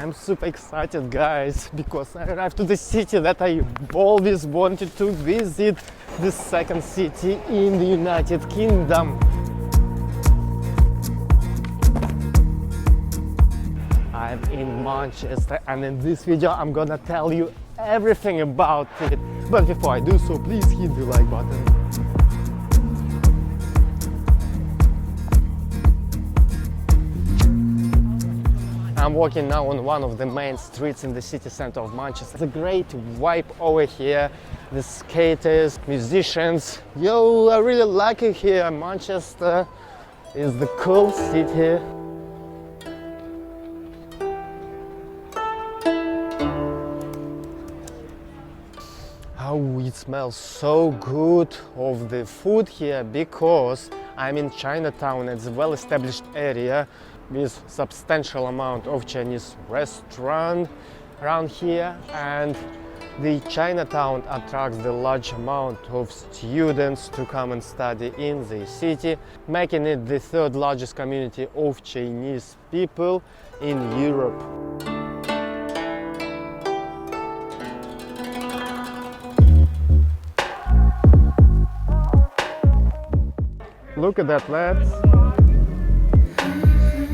I'm super excited, guys, because I arrived to the city that I always wanted to visit, the second city in the United Kingdom. I'm in Manchester, and in this video I'm gonna tell you everything about it. But before I do so, please hit the like button. I'm walking now on one of the main streets in the city center of Manchester. It's a great vibe over here. The skaters, musicians. Yo, I really like it here. Manchester is the cool city. Oh, it smells so good of the food here because I'm in Chinatown. It's a well-established area with substantial amount of Chinese restaurant around here, and the Chinatown attracts the large amount of students to come and study in the city, making it the third largest community of Chinese people in Europe. Look at that, lads!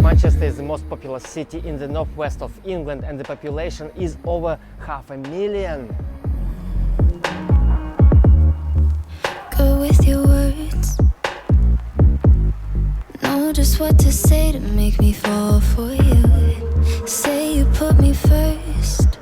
Manchester is the most populous city in the northwest of England, and the population is over 500,000. Go with your words. Know just what to say to make me fall for you. Say you put me first.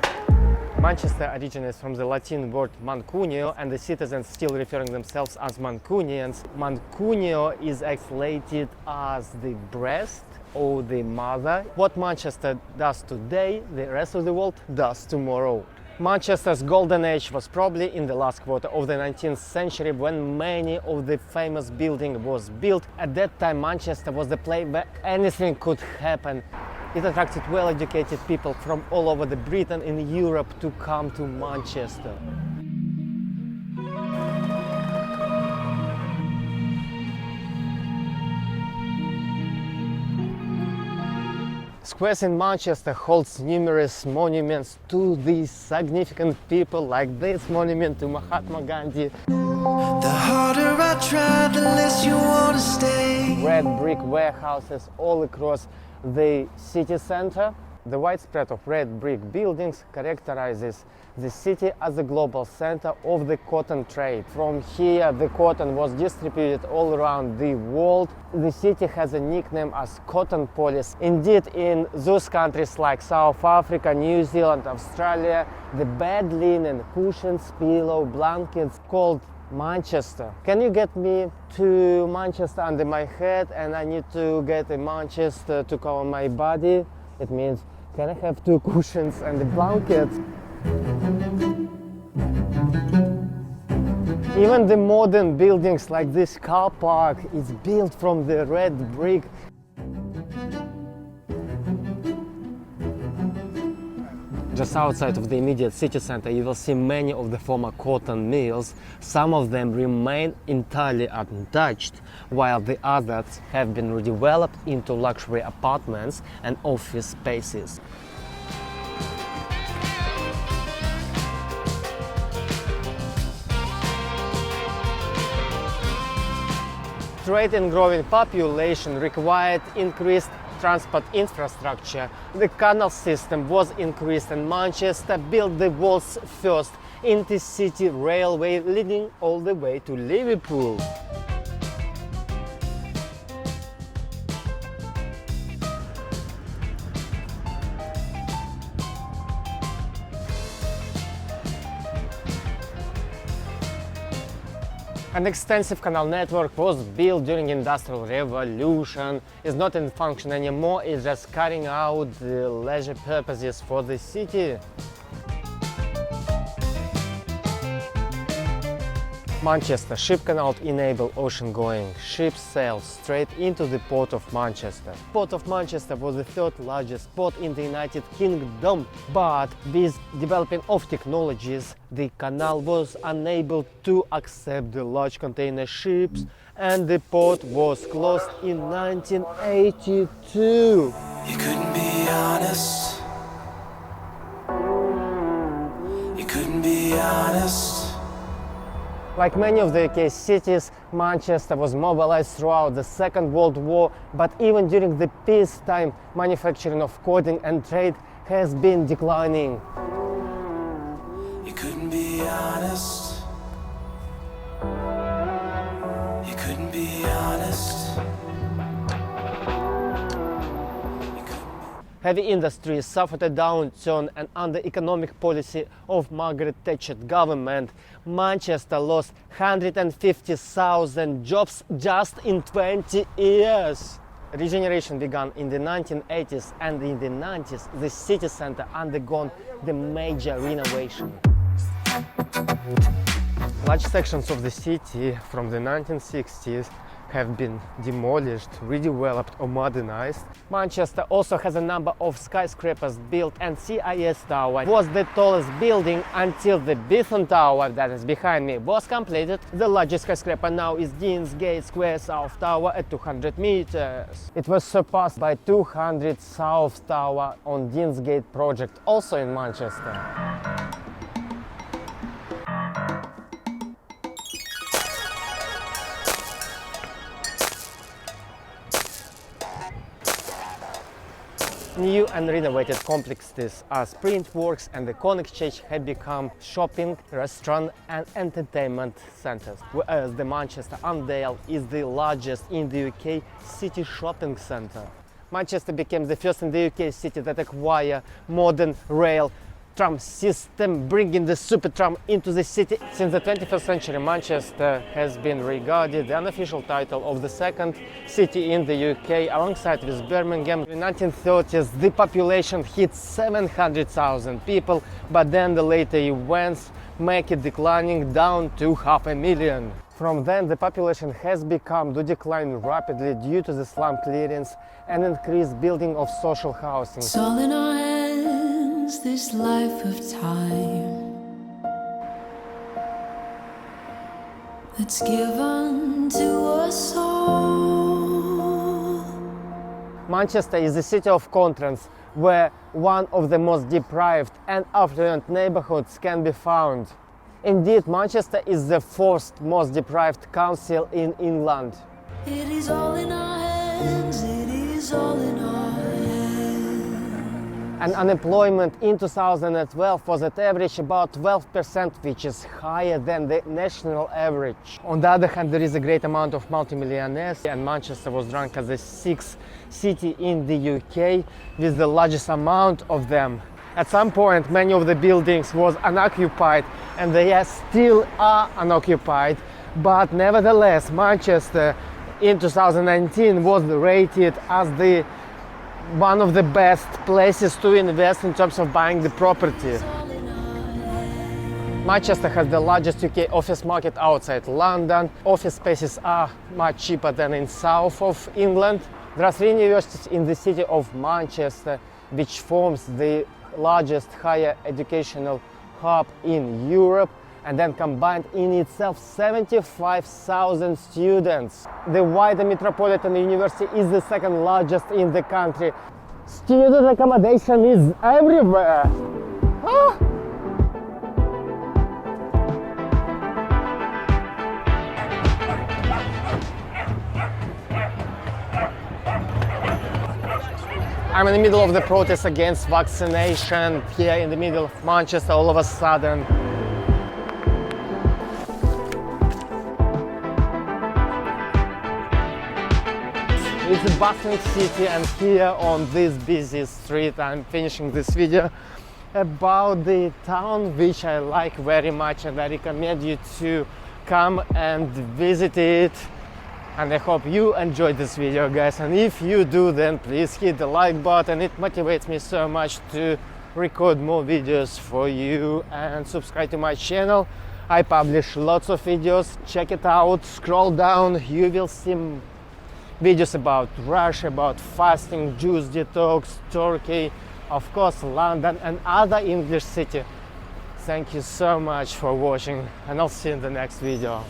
Manchester originates from the Latin word mancunio, and the citizens still referring themselves as Mancunians. Mancunio is translated as the breast or the mother. What Manchester does today, the rest of the world does tomorrow. Manchester's golden age was probably in the last quarter of the 19th century, when many of the famous buildings was built. At that time, Manchester was the place where anything could happen. It attracted well-educated people from all over the Britain and Europe to come to Manchester. Squares in Manchester holds numerous monuments to these significant people, like this monument to Mahatma Gandhi. The harder I try, the less you want to stay. Red brick warehouses all across the city center. The widespread of red brick buildings characterizes the city as a global center of the cotton trade. From here, the cotton was distributed all around the world. The city has a nickname as Cotton Polis. Indeed, in those countries like South Africa, New Zealand, Australia, the bed linen, cushions, pillow, blankets called Manchester. Can you get me to Manchester under my head, and I need to get a Manchester to cover my body? It means, can I have 2 cushions and a blanket? Even the modern buildings like this car park is built from the red brick. Just outside of the immediate city center, you will see many of the former cotton mills. Some of them remain entirely untouched, while the others have been redeveloped into luxury apartments and office spaces. Trade and growing population required increased transport infrastructure. The canal system was increased, and Manchester built the world's first intercity railway leading all the way to Liverpool. An extensive canal network was built during the Industrial Revolution. It's not in function anymore, it's just carrying out the leisure purposes for the city. Manchester Ship Canal enable ocean-going ships sail straight into the Port of Manchester. Port of Manchester was the third largest port in the United Kingdom, but with developing of technologies, the canal was unable to accept the large container ships, and the port was closed in 1982. You couldn't be honest. Like many of the UK cities, Manchester was mobilized throughout the Second World War, but even during the peacetime, manufacturing of clothing and trade has been declining. You couldn't be honest. You couldn't be honest. Heavy industries suffered a downturn, and under economic policy of Margaret Thatcher's government, Manchester lost 150,000 jobs just in 20 years. Regeneration began in the 1980s, and in the 90s the city centre undergone the major renovation. Large sections of the city from the 1960s have been demolished, redeveloped or modernized. Manchester also has a number of skyscrapers built, and CIS Tower was the tallest building until the Beetham Tower, that is behind me, was completed. The largest skyscraper now is Deansgate Square South Tower at 200 meters. It was surpassed by 200 South Tower on Deansgate project, also in Manchester. New and renovated complexes as Printworks and the Corn Exchange have become shopping, restaurant and entertainment centers, whereas the Manchester Arndale is the largest in the UK city shopping centre. Manchester became the first in the UK city that acquired modern rail tram system, bringing the super tram into the city. Since the 21st century, Manchester has been regarded the unofficial title of the second city in the UK, alongside with Birmingham. In the 1930s, the population hit 700,000 people, but then the later events make it declining down to 500,000. From then, the population has begun to decline rapidly due to the slum clearance and increased building of social housing. It's all in our hands, this life of time that's given to us all. Manchester is the city of contrasts, where one of the most deprived and affluent neighborhoods can be found. Indeed, Manchester is the fourth most deprived council in England. It is all in our hands, it is all in our hands. And unemployment in 2012 was at average about 12%, which is higher than the national average. On the other hand, there is a great amount of multimillionaires, and Manchester was ranked as the sixth city in the UK with the largest amount of them. At some point, many of the buildings was unoccupied, and they still are unoccupied, but nevertheless, Manchester in 2019 was rated as the one of the best places to invest in terms of buying the property. Manchester has the largest UK office market outside London. Office spaces are much cheaper than in south of England. There are 3 universities in the city of Manchester, which forms the largest higher educational hub in Europe, and then combined in itself 75,000 students. The wider metropolitan university is the second largest in the country. Student accommodation is everywhere. Ah! I'm in the middle of the protest against vaccination here in the middle of Manchester all of a sudden. It's a bustling city, and here on this busy street I'm finishing this video about the town, which I like very much, and I recommend you to come and visit it. And I hope you enjoyed this video, guys, and if you do, then please hit the like button. It motivates me so much to record more videos for you, and subscribe to my channel. I publish lots of videos, check it out. Scroll down, you will see videos about Russia, about fasting, juice detox, Turkey, of course London and other English cities. Thank you so much for watching, and I'll see you in the next video.